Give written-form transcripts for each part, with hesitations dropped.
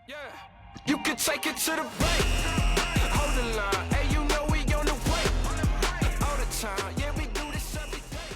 Yeah, you can take it to the bank. Hold the line, hey, you know we on the way. All the time, yeah, we do this every day.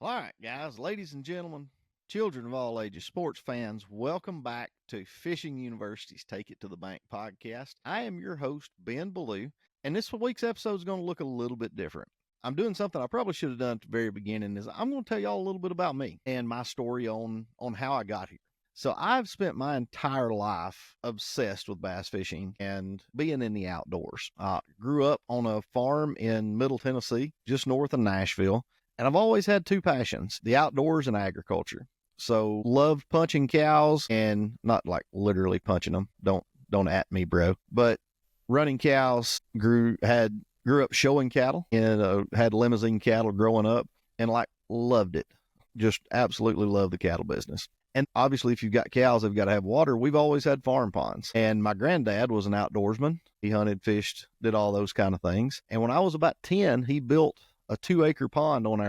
All right, guys, ladies and gentlemen, children of all ages, sports fans, welcome back to Fishing University's Take It to the Bank podcast. I am your host, Ben Ballou, and this week's episode is going to look a little bit different. I'm doing something I probably should have done at the very beginning is I'm going to tell y'all a little bit about me and my story on how I got here. So I've spent my entire life obsessed with bass fishing and being in the outdoors. I grew up on a farm in Middle Tennessee, just north of Nashville. And I've always had two passions, the outdoors and agriculture. So loved punching cows and not like literally punching them. Don't at me, bro. But running cows, grew up showing cattle and had limousine cattle growing up and loved it. Just absolutely love the cattle business. And obviously, if you've got cows, they've got to have water. We've always had farm ponds. And my granddad was an outdoorsman. He hunted, fished, did all those kind of things. And when I was about 10, he built a 2-acre pond on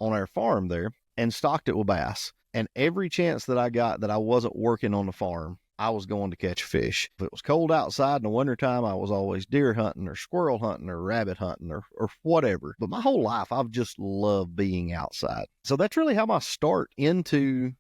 our farm there and stocked it with bass. And every chance that I got that I wasn't working on the farm, I was going to catch fish. If it was cold outside in the wintertime, I was always deer hunting or squirrel hunting or rabbit hunting or whatever. But my whole life, I've just loved being outside. So that's really how my start into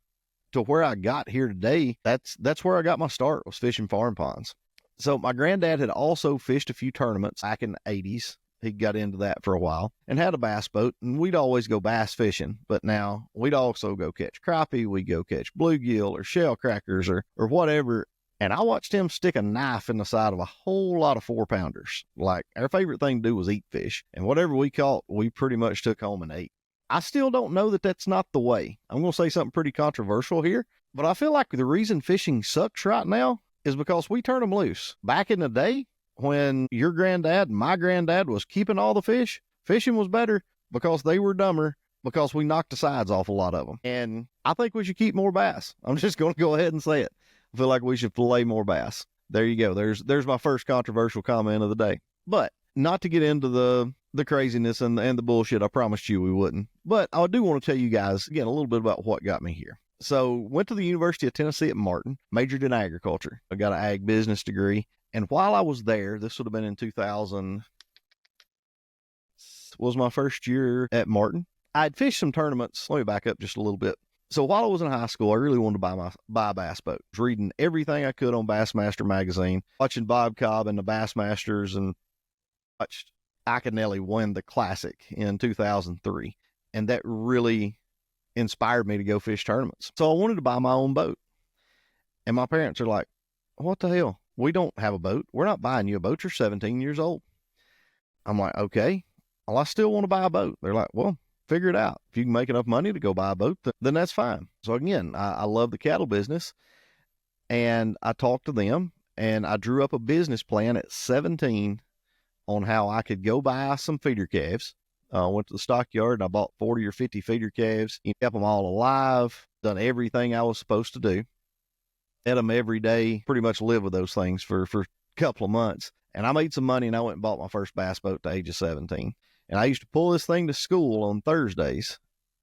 to where I got here today. That's where I got my start, was fishing farm ponds. So my granddad had also fished a few tournaments back in the 80s. He got into that for a while and had a bass boat, and we'd always go bass fishing. But now we'd also go catch crappie, we'd go catch bluegill or shell crackers or whatever. And I watched him stick a knife in the side of a whole lot of 4-pounders. Like, our favorite thing to do was eat fish, and whatever we caught, we pretty much took home and ate. I still don't know that that's not the way. I'm going to say something pretty controversial here, but I feel like the reason fishing sucks right now is because we turn them loose. Back in the day, when your granddad and my granddad was keeping all the fish, fishing was better because they were dumber, because we knocked the sides off a lot of them. And I think we should keep more bass. I'm just going to go ahead and say it. I feel like we should fillet more bass. There you go. There's my first controversial comment of the day. But not to get into the craziness and the bullshit. I promised you we wouldn't. But I do want to tell you guys, again, a little bit about what got me here. So went to the University of Tennessee at Martin, majored in agriculture. I got an ag business degree. And while I was there, this would have been in 2000, was my first year at Martin. I'd fished some tournaments. Let me back up just a little bit. So while I was in high school, I really wanted to buy a bass boat. I was reading everything I could on Bassmaster magazine, watching Bob Cobb and the Bassmasters, and watched Iaconelli win the Classic in 2003. And that really inspired me to go fish tournaments. So I wanted to buy my own boat. And my parents are like, what the hell? We don't have a boat. We're not buying you a boat. You're 17 years old. I'm like, okay, well, I still want to buy a boat. They're like, well, figure it out. If you can make enough money to go buy a boat, then that's fine. So again, I love the cattle business, and I talked to them, and I drew up a business plan at 17 on how I could go buy some feeder calves. Went to the stockyard and I bought 40 or 50 feeder calves, kept them all alive, done everything I was supposed to do. Fed them every day, pretty much lived with those things for a couple of months. And I made some money, and I went and bought my first bass boat at the age of 17. And I used to pull this thing to school on Thursdays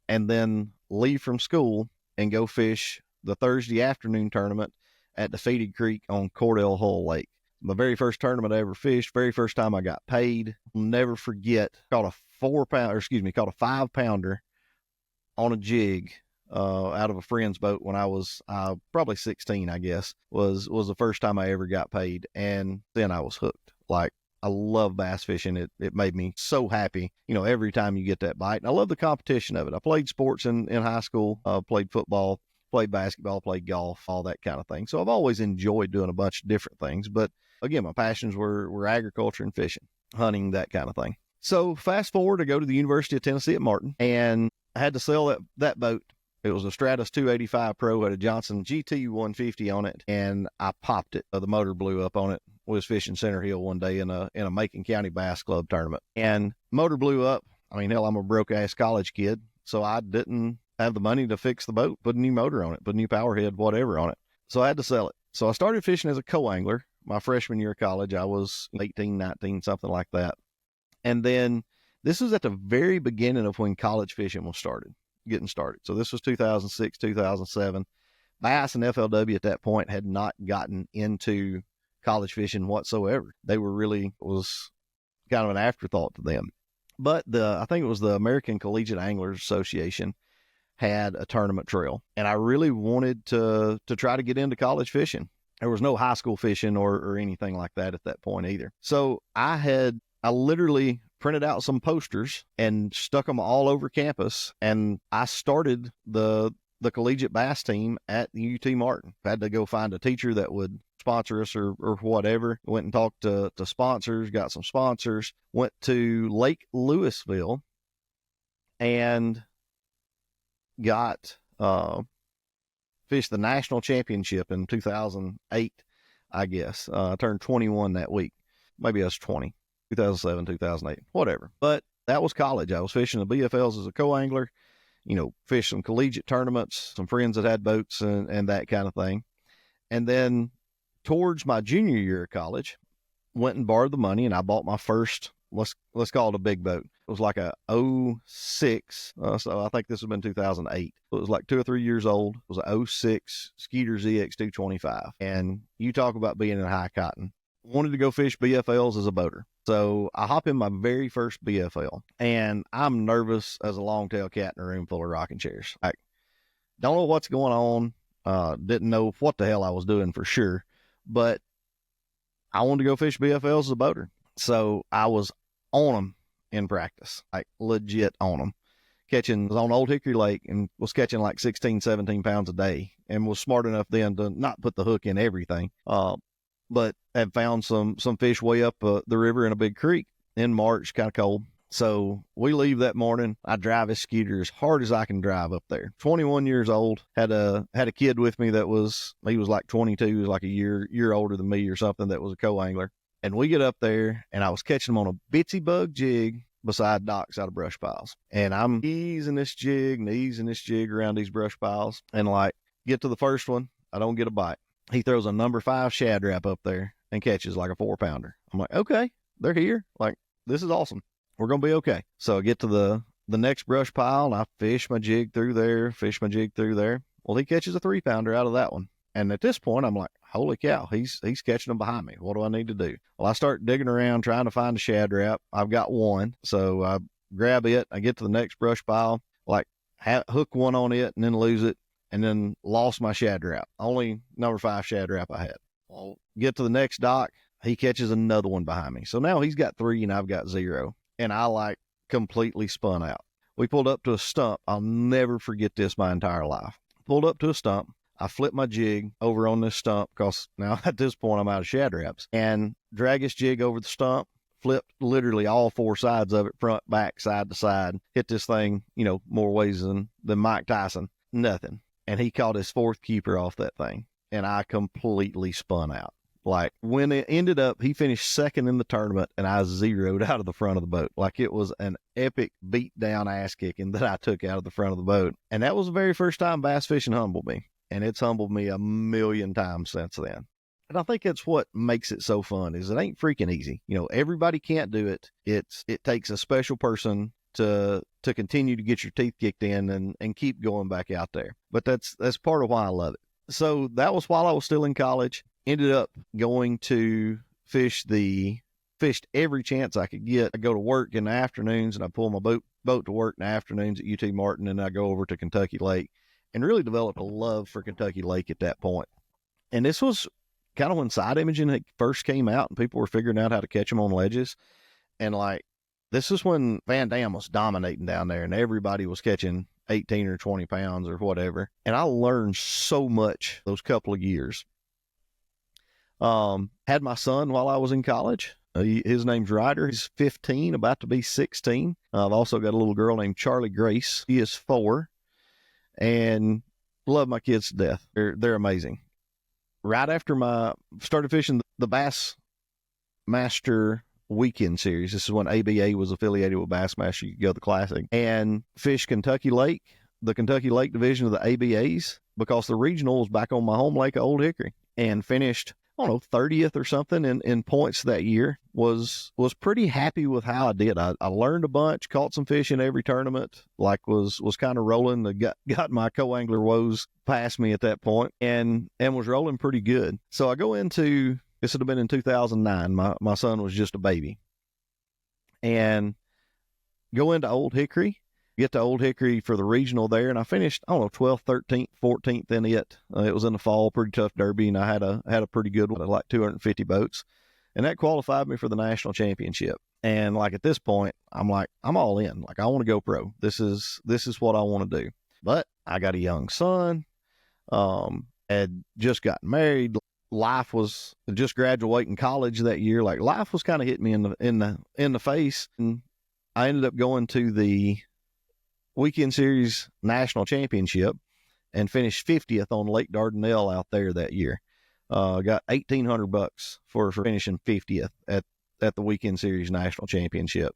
and then leave from school and go fish the Thursday afternoon tournament at Defeated Creek on Cordell Hull Lake. My very first tournament I ever fished, very first time I got paid. I'll never forget, caught a 5-pounder on a jig out of a friend's boat when I was probably 16, I guess, was the first time I ever got paid. And then I was hooked. Like, I love bass fishing. It made me so happy, every time you get that bite. And I love the competition of it. I played sports in high school, played football, played basketball, played golf, all that kind of thing. So I've always enjoyed doing a bunch of different things. But again, my passions were agriculture and fishing, hunting, that kind of thing. So fast forward, I go to the University of Tennessee at Martin, and I had to sell that boat. It was a Stratus 285 Pro, had a Johnson GT 150 on it, and I popped it. The motor blew up on it. We was fishing Center Hill one day in a Macon County Bass Club tournament, and motor blew up. I mean, hell, I'm a broke-ass college kid, so I didn't have the money to fix the boat, put a new motor on it, put a new power head, whatever on it. So I had to sell it. So I started fishing as a co-angler my freshman year of college. I was 18, 19, something like that. And then this was at the very beginning of when college fishing was getting started. So this was 2006, 2007. Bass and FLW at that point had not gotten into college fishing whatsoever. They were really, was kind of an afterthought to them. But I think it was the American Collegiate Anglers Association had a tournament trail, and I really wanted to try to get into college fishing. There was no high school fishing or anything like that at that point either. So I literally printed out some posters and stuck them all over campus, and I started the collegiate bass team at the UT Martin. I had to go find a teacher that would sponsor us or whatever. Went and talked to sponsors, got some sponsors, went to Lake Louisville and got fished the national championship in 2008, I guess. I turned 21 that week. Maybe I was 20, 2007, 2008, whatever. But that was college. I was fishing the BFLs as a co-angler, fished some collegiate tournaments, some friends that had boats and that kind of thing. And then towards my junior year of college, went and borrowed the money, and I bought my first, let's call it a big boat. It was like a 06, so I think this would have been 2008. It was like 2 or 3 years old. It was a 06 Skeeter ZX225. And you talk about being in high cotton. Wanted to go fish BFLs as a boater. So I hop in my very first BFL, and I'm nervous as a longtail cat in a room full of rocking chairs. I don't know what's going on. Didn't know what the hell I was doing for sure, but I wanted to go fish BFLs as a boater. So I was on them in practice, like legit on them. Was on Old Hickory Lake and was catching like 16, 17 pounds a day, and was smart enough then to not put the hook in everything. But had found some fish way up the river in a big creek in March, kind of cold. So we leave that morning. I drive a Skeeter as hard as I can drive up there. 21 years old, had a kid with me he was like 22, he was like a year older than me or something, that was a co-angler. And we get up there, and I was catching them on a bitsy bug jig beside docks out of brush piles. And I'm easing this jig around these brush piles, and like get to the first one, I don't get a bite. He throws a number 5 shad wrap up there and catches like a 4-pounder. I'm like, okay, they're here. Like, this is awesome. We're going to be okay. So I get to the next brush pile, and I fish my jig through there. Well, he catches a 3-pounder out of that one. And at this point, I'm like, holy cow, he's catching them behind me. What do I need to do? Well, I start digging around trying to find a shad wrap. I've got one. So I grab it. I get to the next brush pile, like hook one on it and then lose it, and then lost my shad wrap. Only number 5 shad wrap I had. Well, get to the next dock. He catches another one behind me. So now he's got 3 and I've got 0. And I like completely spun out. We pulled up to a stump. I'll never forget this my entire life. Pulled up to a stump. I flipped my jig over on this stump, because now at this point I'm out of shad wraps, and drag this jig over the stump, flipped literally all 4 sides of it, front, back, side to side, hit this thing, more ways than Mike Tyson. Nothing. And he caught his 4th keeper off that thing, and I completely spun out. Like, when it ended up, he finished 2nd in the tournament, and I zeroed out of the front of the boat. Like, it was an epic beat down ass kicking that I took out of the front of the boat. And that was the very first time bass fishing humbled me. And it's humbled me a million times since then. And I think that's what makes it so fun, is it ain't freaking easy. Everybody can't do it. It takes a special person to continue to get your teeth kicked in and keep going back out there. But that's part of why I love it. So that was while I was still in college. Ended up going to fished every chance I could get. I go to work in the afternoons, and I pull my boat to work in the afternoons at UT Martin, and I go over to Kentucky Lake, and really developed a love for Kentucky Lake at that point. And this was kind of when side imaging first came out, and people were figuring out how to catch them on ledges. And like, this is when Van Dam was dominating down there, and everybody was catching 18 or 20 pounds or whatever. And I learned so much those couple of years. Had my son while I was in college. His name's Ryder. He's 15, about to be 16. I've also got a little girl named Charlie Grace. He is 4, and love my kids to death. They're amazing. Right after started fishing the Bass Master Weekend Series. This is when ABA was affiliated with Bassmaster. You could go to the Classic and fish Kentucky Lake, the Kentucky Lake division of the ABAs, because the regional was back on my home lake of Old Hickory, and finished don't know, 30th or something in points that year. Was pretty happy with how I did. I learned a bunch, caught some fish in every tournament, like was kind of rolling. Got my co-angler woes past me at that point, and was rolling pretty good. So I go into, this would have been in 2009. My son was just a baby. And go into Old Hickory, get to Old Hickory for the regional there, and I finished, I don't know, 12th, 13th, 14th in it. It was in the fall, pretty tough derby, and I had a pretty good one, like 250 boats, and that qualified me for the national championship. And like at this point, I'm like, I'm all in. Like, I want to go pro. This is what I want to do. But I got a young son, had just gotten married. Life was just graduating college that year. Like, life was kind of hitting me in the face, and I ended up going to the Weekend Series National Championship and finished 50th on Lake Dardanelle out there that year. Got $1,800 for finishing 50th at the Weekend Series National Championship.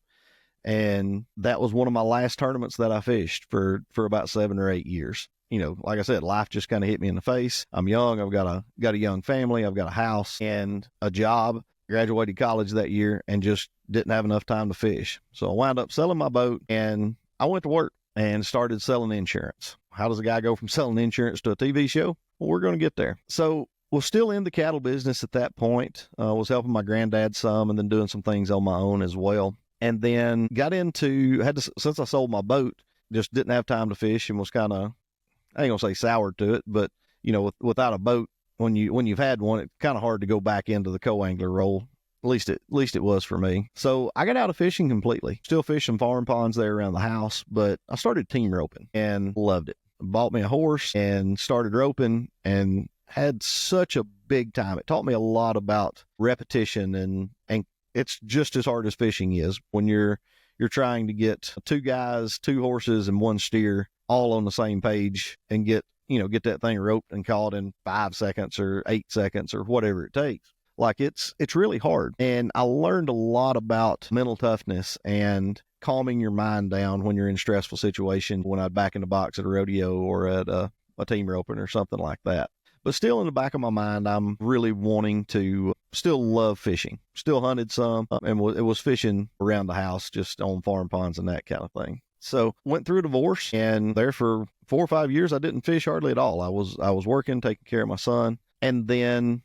And that was one of my last tournaments that I fished for about 7 or 8 years. You know, like I said, life just kind of hit me in the face. I'm young. I've got a young family. I've got a house and a job. Graduated college that year and just didn't have enough time to fish. So I wound up selling my boat, and I went to work and started selling insurance. How does a guy go from selling insurance to a TV show? Well, we're going to get there. So was still in the cattle business at that point. Was helping my granddad some, and then doing some things on my own as well. And then got into, since I sold my boat, just didn't have time to fish, and was kind of, I ain't gonna say soured to it, but you know, without a boat, when you've had one, it's kind of hard to go back into the co-angler role. At least it was for me. So I got out of fishing completely. Still fishing farm ponds there around the house, but I started team roping and loved it. Bought me a horse and started roping and had such a big time. It taught me a lot about repetition, and it's just as hard as fishing is when you're trying to get 2 guys, 2 horses, and 1 steer all on the same page and get that thing roped and caught in 5 seconds or 8 seconds or whatever it takes. Like, it's really hard. And I learned a lot about mental toughness and calming your mind down when you're in stressful situations, when I'd back in the box at a rodeo or at a team roping or something like that. But still in the back of my mind, I'm really wanting to still love fishing, still hunted some, and it was fishing around the house, just on farm ponds and that kind of thing. So went through a divorce, and there for 4 or 5 years, I didn't fish hardly at all. I was working, taking care of my son. And then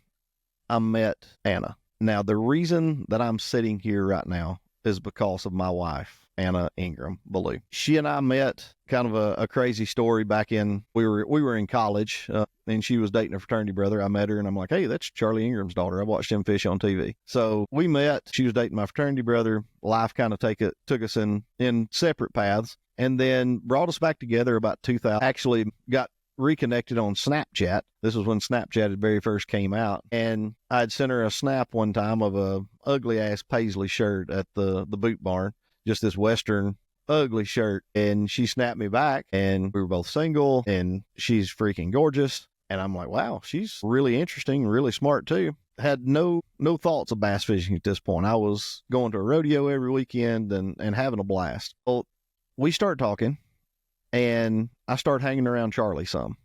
I met Anna. Now, the reason that I'm sitting here right now is because of my wife, Anna Ingram Ballou. She and I met, kind of a crazy story, back in, we were in college, and she was dating a fraternity brother. I met her, and I'm like, hey, that's Charlie Ingram's daughter. I watched him fish on TV. So we met. She was dating my fraternity brother. Life kind of took us in separate paths, and then brought us back together about 2000. Actually got reconnected on Snapchat. This was when Snapchat had very first came out, and I'd sent her a snap one time of a ugly ass paisley shirt at the boot barn, just this Western ugly shirt, and she snapped me back, and we were both single, and she's freaking gorgeous. And I'm like, wow, she's really interesting, really smart too. Had no thoughts of bass fishing at this point. I was going to a rodeo every weekend and having a blast. Well, we start talking, and I start hanging around Charlie some.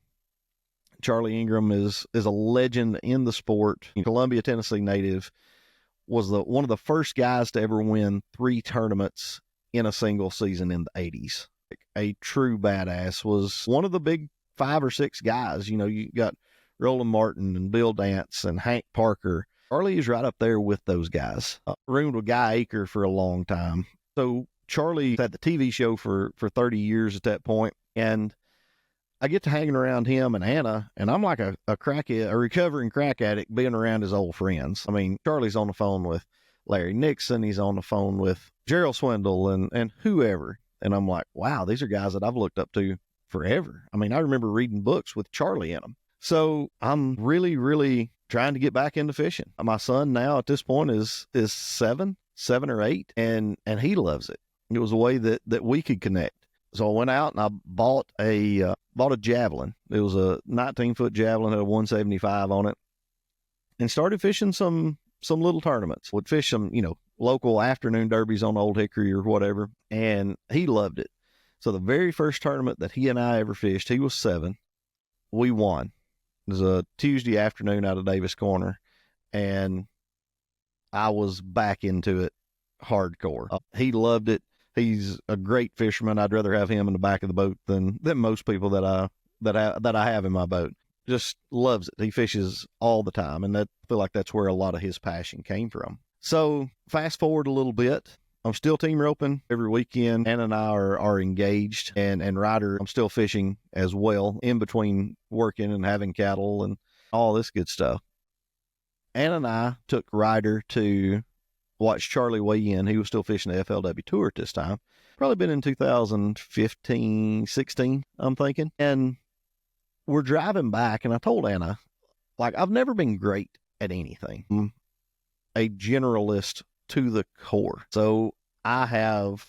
Charlie Ingram is a legend in the sport. Columbia, Tennessee native, was one of the first guys to ever win 3 tournaments in a single season in the 80s. A true badass. Was one of the big 5 or 6 guys. You got Roland Martin and Bill Dance and Hank Parker. Charlie is right up there with those guys. Roomed with Guy Aker for a long time. So Charlie had the TV show for 30 years at that point, and I get to hanging around him and Anna, and I'm like a recovering crack addict being around his old friends. I mean, Charlie's on the phone with Larry Nixon. He's on the phone with Gerald Swindle and whoever. And I'm like, wow, these are guys that I've looked up to forever. I mean, I remember reading books with Charlie in them. So I'm really, really trying to get back into fishing. My son now at this point is 7 or 8, and he loves it. It was a way that we could connect. So I went out and I bought a javelin. It was a 19-foot javelin, had a 175 on it, and started fishing some little tournaments. Would fish some, local afternoon derbies on Old Hickory or whatever, and he loved it. So the very first tournament that he and I ever fished, he was 7. We won. It was a Tuesday afternoon out of Davis Corner, and I was back into it hardcore. He loved it. He's a great fisherman. I'd rather have him in the back of the boat than most people that I have in my boat. Just loves it. He fishes all the time, and I feel like that's where a lot of his passion came from. So fast forward a little bit. I'm still team roping every weekend. Anna and I are engaged, and Ryder, I'm still fishing as well in between working and having cattle and all this good stuff. Anna and I took Ryder to watch Charlie weigh in. He was still fishing the FLW Tour at this time. Probably been in 2015, 16, I'm thinking. And we're driving back, and I told Anna, like, I've never been great at anything. I'm a generalist to the core. So I have,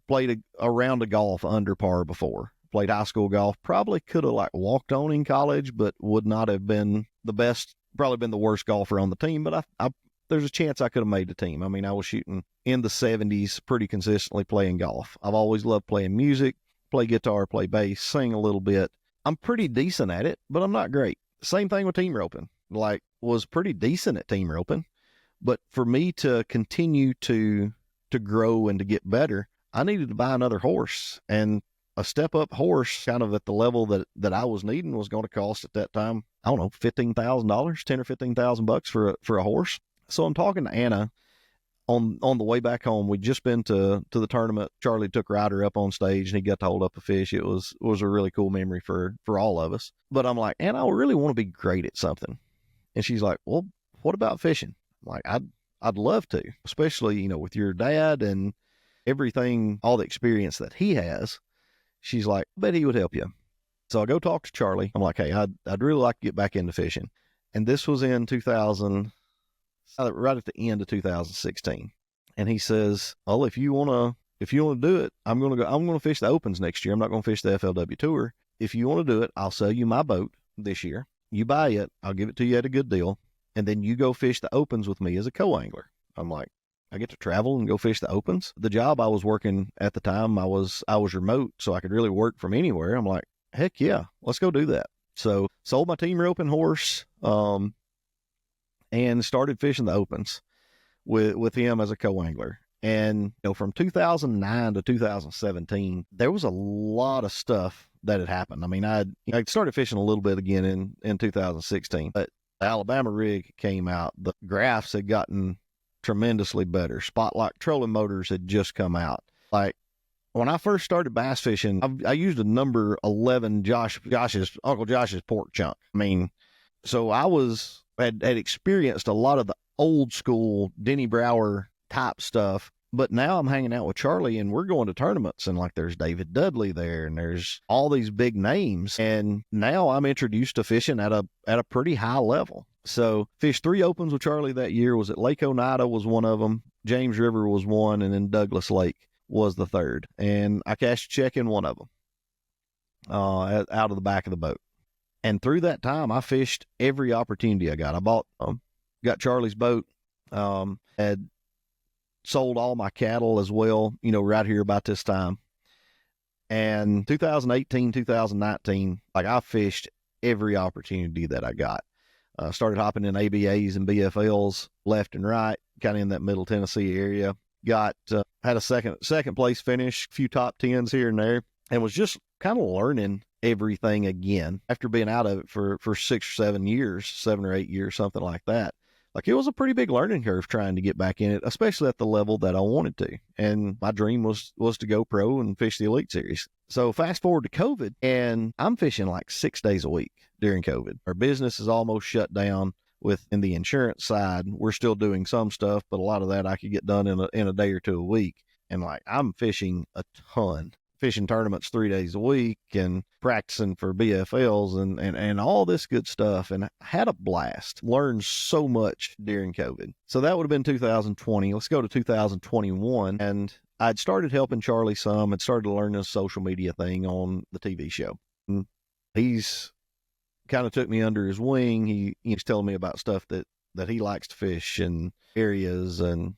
played a round of golf under par before. Played high school golf. Probably could have walked on in college, but would not have been the best. Probably been the worst golfer on the team, but I there's a chance I could have made the team. I mean, I was shooting in the 70s pretty consistently playing golf. I've always loved playing music, play guitar, play bass, sing a little bit. I'm pretty decent at it, but I'm not great. Same thing with team roping. Was pretty decent at team roping, but for me to continue to grow and to get better, I needed to buy another horse. And a step up horse, kind of at the level that I was needing, was going to cost at that time, I don't know, $15,000, $10,000 or $15,000 for a horse. So I'm talking to Anna on the way back home. We'd just been to the tournament. Charlie took Ryder up on stage, and he got to hold up a fish. It was a really cool memory for all of us. But I'm like, Anna, I really want to be great at something. And she's like, well, what about fishing? I'm like, I'd love to, especially, with your dad and everything, all the experience that he has. She's like, I bet he would help you. So I go talk to Charlie. I'm like, hey, I'd really like to get back into fishing. And this was in 2000, right at the end of 2016. And he says, well, if you want to do it, I'm going to fish the Opens next year. I'm not going to fish the FLW Tour. If you want to do it, I'll sell you my boat this year. You buy it. I'll give it to you at a good deal. And then you go fish the Opens with me as a co-angler. I'm like, I get to travel and go fish the Opens. The job I was working at the time, I was remote, so I could really work from anywhere. I'm like, heck yeah, let's go do that. So sold my team roping horse, and started fishing the Opens with him as a co-angler. And from 2009 to 2017, there was a lot of stuff that had happened. I mean, I started fishing a little bit again in 2016, but the Alabama rig came out. The graphs had gotten tremendously better. Spotlight trolling motors had just come out. Like, when I first started bass fishing, I used a number 11 Uncle Josh's pork chunk. I mean, so I had experienced a lot of the old school Denny Brower type stuff, but now I'm hanging out with Charlie, and we're going to tournaments, and there's David Dudley there, and there's all these big names, and now I'm introduced to fishing at a pretty high level. So fished 3 Opens with Charlie that year. Was at Lake Oneida was one of them, James River was one, and then Douglas Lake was the third. And I cashed a check in one of them out of the back of the boat. And through that time, I fished every opportunity I got. I got Charlie's boat, had sold all my cattle as well, right here about this time. And 2018, 2019, I fished every opportunity that I got. Started hopping in ABAs and BFLs left and right, kind of in that Middle Tennessee area. Had a second place finish, a few top 10s here and there, and was just kind of learning everything again after being out of it for 6 or 7 years, 7 or 8 years, something like that. It was a pretty big learning curve trying to get back in it, especially at the level that I wanted to. And my dream was to go pro and fish the Elite Series. So fast forward to COVID, and I'm fishing 6 days a week during COVID. Our business is almost shut down. In the insurance side, we're still doing some stuff, but a lot of that I could get done in a day or two a week. And I'm fishing a ton. Fishing tournaments 3 days a week and practicing for BFLs and all this good stuff, and had a blast. Learned so much during COVID. So that would have been 2020. Let's go to 2021. And I'd started helping Charlie some. I'd started learning the social media thing on the TV show. And he's kind of took me under his wing. He's telling me about stuff that he likes to fish and areas, and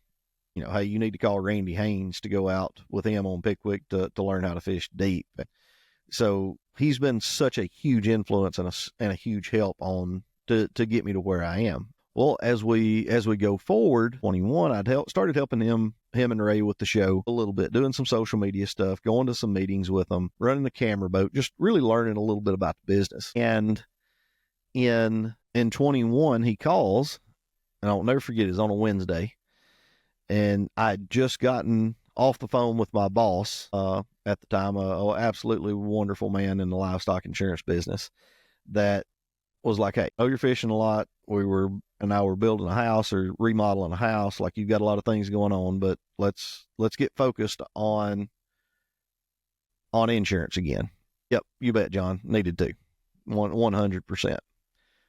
hey, you need to call Randy Haynes to go out with him on Pickwick to learn how to fish deep. So he's been such a huge influence and a huge help to get me to where I am. Well, as we go forward, 21, started helping him and Ray with the show a little bit, doing some social media stuff, going to some meetings with them, running the camera boat, just really learning a little bit about the business. And in 21, he calls, and I'll never forget, it's on a Wednesday, and I'd just gotten off the phone with my boss at the time, a absolutely wonderful man in the livestock insurance business, that was like, hey, I know you're fishing a lot. I were building a house or remodeling a house. Like, you've got a lot of things going on, but let's get focused on insurance again. Yep, you bet, John. Needed to. 100%.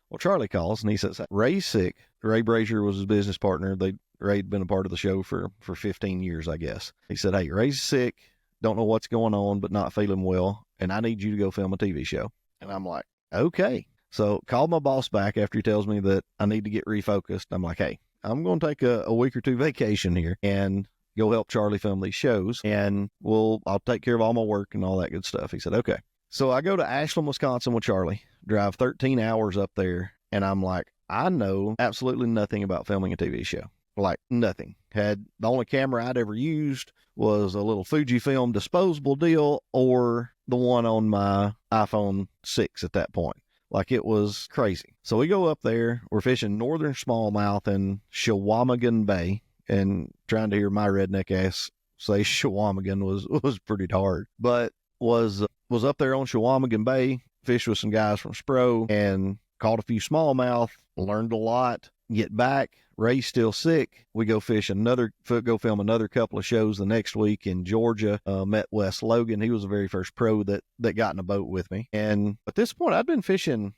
Well, Charlie calls and he says, Ray's sick. Ray Brazier was his business partner. Ray'd been a part of the show for 15 years, I guess. He said, hey, Ray's sick. Don't know what's going on, but not feeling well. And I need you to go film a TV show. And I'm like, okay. So called my boss back after he tells me that I need to get refocused. I'm like, hey, I'm going to take a week or two vacation here and go help Charlie film these shows, and I'll take care of all my work and all that good stuff. He said, okay. So I go to Ashland, Wisconsin with Charlie, drive 13 hours up there, and I'm like, I know absolutely nothing about filming a TV show. Like, nothing. The only camera I'd ever used was a little Fujifilm disposable deal, or the one on my iPhone 6 at that point. Like, it was crazy. So we go up there. We're fishing northern smallmouth in Shawamigan Bay, and trying to hear my redneck ass say Shawamigan was pretty hard. But was up there on Shawamigan Bay, fished with some guys from Spro, and caught a few smallmouth, learned a lot. Get back, Ray's still sick. We go film another couple of shows the next week in Georgia. Met Wes Logan. He was the very first pro that got in a boat with me. And at this point, I'd been fishing,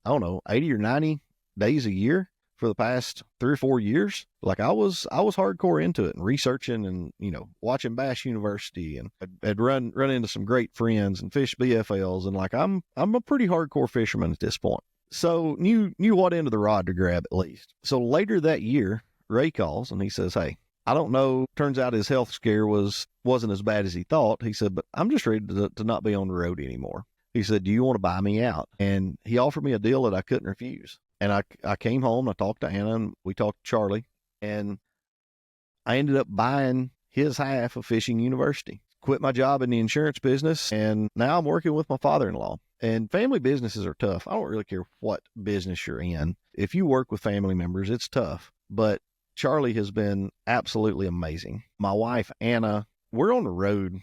I don't know, 80 or 90 days a year for the past 3 or 4 years. Like, I was hardcore into it and researching and, watching Bass University, and I'd run into some great friends and fish BFLs. And like, I'm a pretty hardcore fisherman at this point. So knew what end of the rod to grab at least. So later that year, Ray calls and he says, hey, I don't know. Turns out his health scare wasn't as bad as he thought. He said, but I'm just ready to not be on the road anymore. He said, do you want to buy me out? And he offered me a deal that I couldn't refuse. And I came home, I talked to Anna, and we talked to Charlie, and I ended up buying his half of Fishing University. Quit my job in the insurance business, and now I'm working with my father-in-law. And family businesses are tough. I don't really care what business you're in. If you work with family members, it's tough. But Charlie has been absolutely amazing. My wife, Anna, we're on the road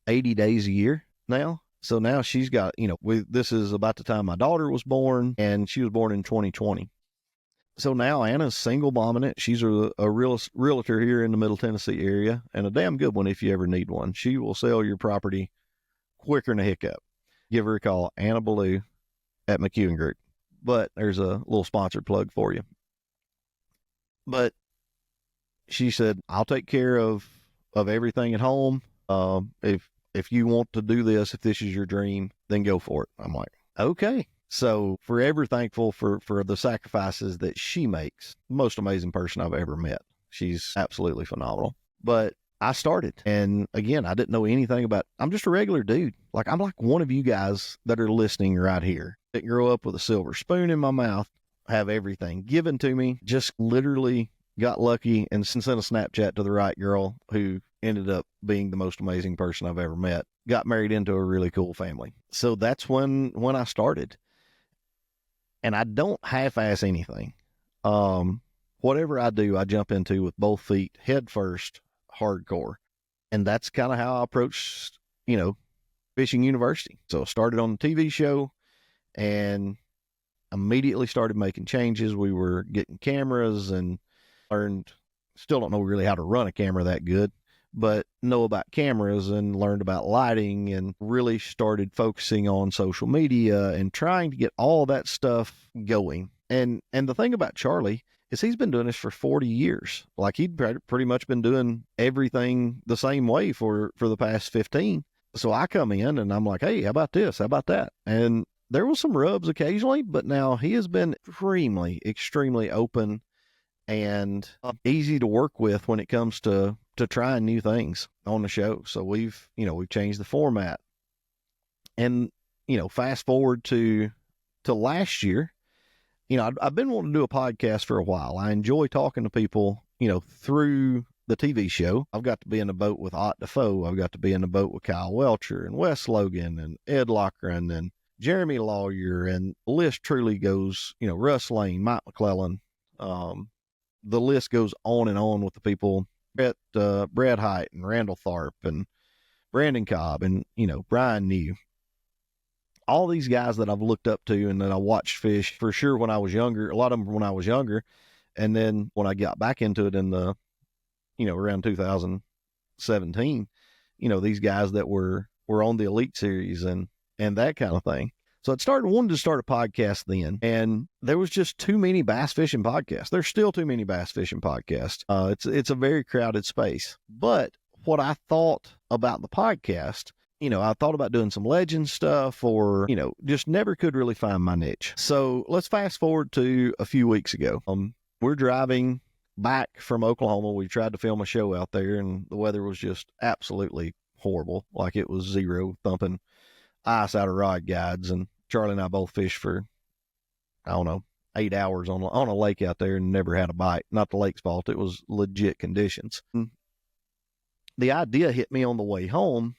80 days a year now. So now she's got, this is about the time my daughter was born, and she was born in 2020. So now Anna's single momming it. She's a realtor here in the Middle Tennessee area, and a damn good one if you ever need one. She will sell your property quicker than a hiccup. Give her a call, Anna Ballou at McEwen Group. But there's a little sponsored plug for you. But she said, I'll take care of everything at home. If you want to do this, if this is your dream, then go for it. I'm like, okay. So forever thankful for the sacrifices that she makes. Most amazing person I've ever met. She's absolutely phenomenal. But I started, and again, I didn't know anything about, I'm just a regular dude. Like, I'm like one of you guys that are listening right here. Didn't grow up with a silver spoon in my mouth, have everything given to me. Just literally got lucky and sent a Snapchat to the right girl who ended up being the most amazing person I've ever met. Got married into a really cool family. So that's when I started. And I don't half-ass anything. Whatever I do, I jump into with both feet, head first, hardcore. And that's kind of how I approached, Fishing University. So I started on the TV show and immediately started making changes. We were getting cameras and learned, still don't know really how to run a camera that good, but know about cameras and learned about lighting, and really started focusing on social media and trying to get all that stuff going. And the thing about Charlie is he's been doing this for 40 years. Like, he'd pretty much been doing everything the same way for the past 15. So I come in and I'm like, hey, how about this? How about that? And there was some rubs occasionally, but now he has been extremely open and easy to work with when it comes to trying new things on the show. So we've changed the format, and, fast forward to last year, I've been wanting to do a podcast for a while. I enjoy talking to people, through the TV show. I've got to be in the boat with Ott Defoe. I've got to be in the boat with Kyle Welcher and Wes Logan and Ed Lochran and Jeremy Lawyer, and the list truly goes, Russ Lane, Mike McClellan. The list goes on with the people, Brad Hite and Randall Tharp and Brandon Cobb and, Brian New. All these guys that I've looked up to and that I watched fish for sure when I was younger, a lot of them when I was younger. And then when I got back into it in the, around 2017, these guys that were on the Elite Series and that kind of thing. So wanted to start a podcast then, and there was just too many bass fishing podcasts. There's still too many bass fishing podcasts. It's a very crowded space. But what I thought about the podcast, I thought about doing some legend stuff or, just never could really find my niche. So let's fast forward to a few weeks ago. We're driving back from Oklahoma. We tried to film a show out there, and the weather was just absolutely horrible. Like it was zero, thumping ice out of rod guides. And Charlie and I both fished for, 8 hours on a lake out there and never had a bite. Not the lake's fault. It was legit conditions. The idea hit me on the way home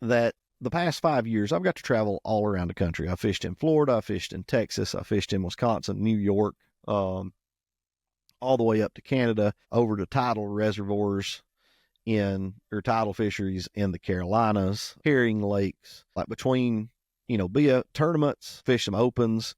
that the past 5 years, I've got to travel all around the country. I fished in Florida. I fished in Texas. I fished in Wisconsin, New York, all the way up to Canada, over to tidal reservoirs or tidal fisheries in the Carolinas, herring lakes, like between, be at tournaments, fish some opens,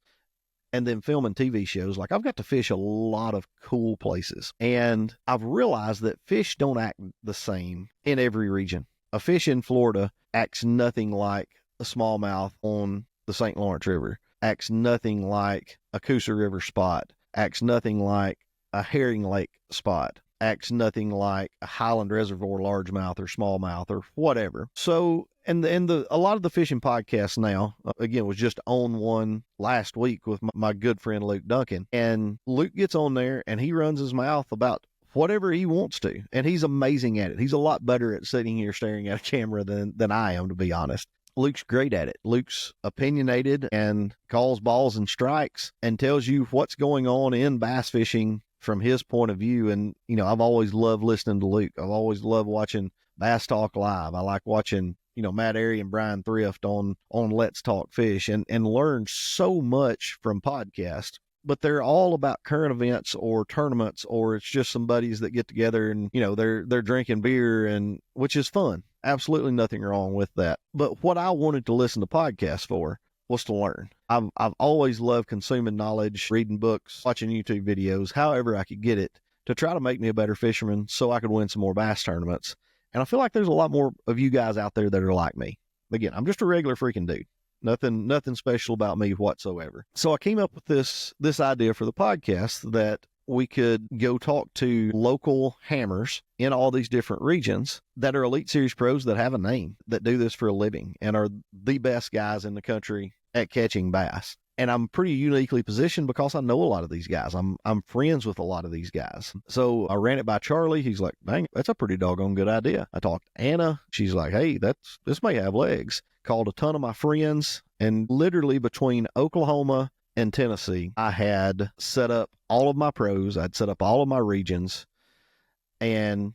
and then filming TV shows. Like I've got to fish a lot of cool places. And I've realized that fish don't act the same in every region. A fish in Florida acts nothing like a smallmouth on the St. Lawrence River, acts nothing like a Coosa River spot, acts nothing like a herring lake spot, acts nothing like a Highland Reservoir largemouth or smallmouth or whatever. So, and a lot of the fishing podcasts now, again, was just on one last week with my good friend Luke Duncan, and Luke gets on there and he runs his mouth about whatever he wants to, and he's amazing at it. He's a lot better at sitting here staring at a camera than I am, to be honest. Luke's great at it. Luke's opinionated and calls balls and strikes and tells you what's going on in bass fishing from his point of view. And, I've always loved listening to Luke. I've always loved watching Bass Talk Live. I like watching, Matt Airy and Brian Thrift on Let's Talk Fish and learn so much from podcasts. But they're all about current events or tournaments, or it's just some buddies that get together and, they're drinking beer, and which is fun. Absolutely nothing wrong with that. But what I wanted to listen to podcasts for was to learn. I've always loved consuming knowledge, reading books, watching YouTube videos, however I could get it, to try to make me a better fisherman so I could win some more bass tournaments. And I feel like there's a lot more of you guys out there that are like me. Again, I'm just a regular freaking dude. Nothing special about me whatsoever. So I came up with this idea for the podcast that we could go talk to local hammers in all these different regions that are Elite Series pros that have a name, that do this for a living and are the best guys in the country at catching bass. And I'm pretty uniquely positioned because I know a lot of these guys. I'm friends with a lot of these guys. So I ran it by Charlie. He's like, dang, that's a pretty doggone good idea. I talked to Anna. She's like, hey, this may have legs. Called a ton of my friends, and literally between Oklahoma and Tennessee, I had set up all of my pros. I'd set up all of my regions and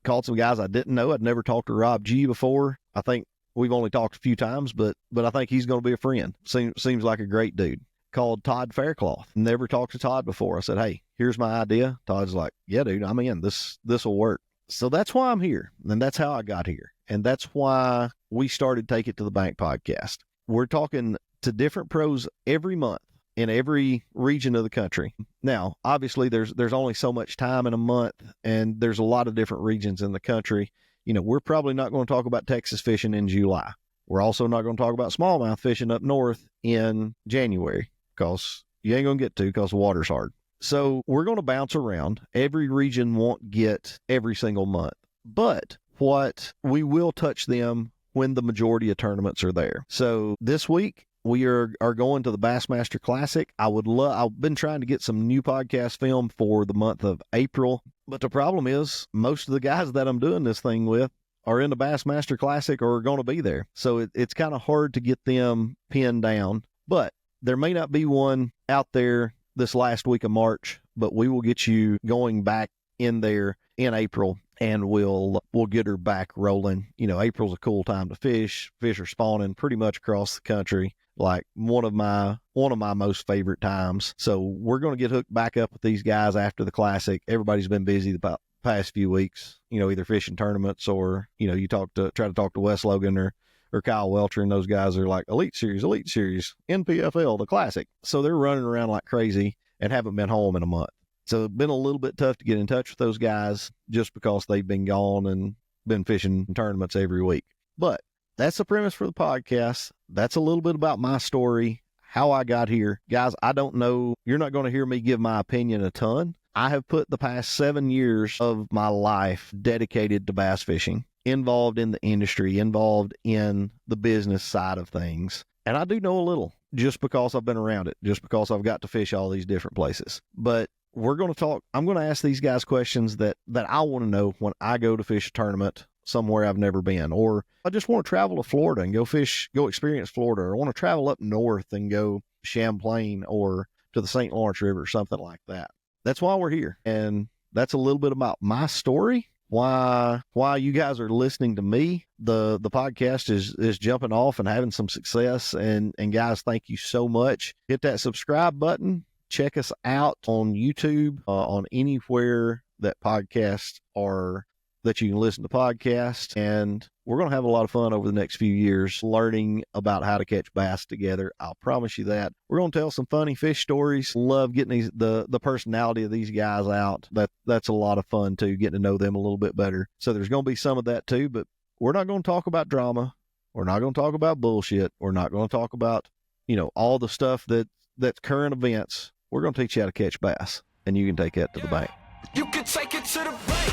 called some guys I didn't know. I'd never talked to Rob G before. I think we've only talked a few times, but I think he's going to be a friend. Seems like a great dude. Called Todd Faircloth. Never talked to Todd before. I said, hey, here's my idea. Todd's like, yeah, dude, I'm in. This will work. So that's why I'm here. And that's how I got here. And that's why we started Take It to the Bank podcast. We're talking to different pros every month in every region of the country. Now, obviously, there's only so much time in a month, and there's a lot of different regions in the country. We're probably not going to talk about Texas fishing in July. We're also not going to talk about smallmouth fishing up north in January because you ain't going to get to because the water's hard. So we're going to bounce around. Every region won't get every single month, but what we will touch them when the majority of tournaments are there. So this week we are going to the Bassmaster Classic. I've been trying to get some new podcast film for the month of April, but the problem is most of the guys that I'm doing this thing with are in the Bassmaster Classic or are going to be there. So it's kind of hard to get them pinned down, but There may not be one out there this last week of March, but we will get you going back in there in April, and we'll get her back rolling. April's a cool time to fish. Fish are spawning pretty much across the country. Like one of my most favorite times. So we're going to get hooked back up with these guys after the Classic. Everybody's been busy the past few weeks, either fishing tournaments or, you try to talk to Wes Logan or Kyle Welcher, and those guys are like Elite Series, NPFL, the Classic. So they're running around like crazy and haven't been home in a month. So it's been a little bit tough to get in touch with those guys just because they've been gone and been fishing tournaments every week. But that's the premise for the podcast. That's a little bit about my story, how I got here. Guys, I don't know. You're not going to hear me give my opinion a ton. I have put the past 7 years of my life dedicated to bass fishing, involved in the industry, involved in the business side of things. And I do know a little just because I've been around it, just because I've got to fish all these different places. But we're going to talk. I'm going to ask these guys questions that I want to know when I go to fish a tournament somewhere I've never been, or I just want to travel to Florida and go experience Florida, or I want to travel up north and go Champlain or to the St. Lawrence River, something like that. That's why we're here. And that's a little bit about my story, why you guys are listening to me. The podcast is jumping off and having some success. And guys, thank you so much. Hit that subscribe button. Check us out on YouTube, on anywhere that podcasts are, that you can listen to podcasts. And we're going to have a lot of fun over the next few years learning about how to catch bass together. I'll promise you that. We're going to tell some funny fish stories. Love getting the personality of these guys out. That's a lot of fun too, getting to know them a little bit better. So there's going to be some of that too, but we're not going to talk about drama. We're not going to talk about bullshit. We're not going to talk about, all the stuff that's current events. We're going to teach you how to catch bass, and you can take that to the bank. You can take it to the bank.